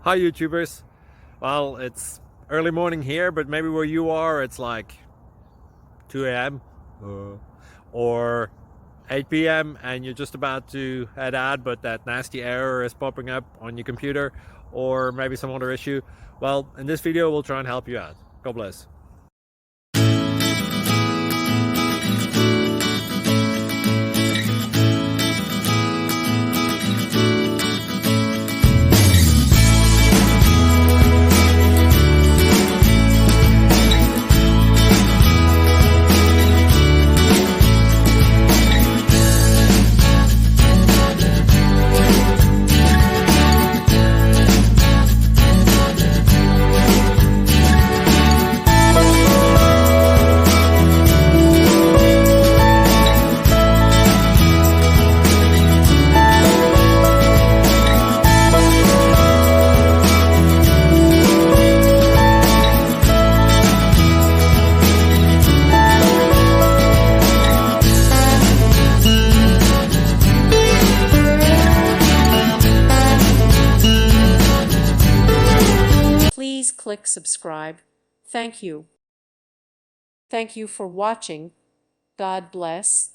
Hi YouTubers. Well, it's early morning here, but maybe where you are it's like 2 a.m. or 8 p.m. and you're just about to head out, but that nasty error is popping up on your computer, or maybe some other issue. Well, in this video we'll try and help you out. God bless. Please click subscribe. Thank you. Thank you for watching. God bless.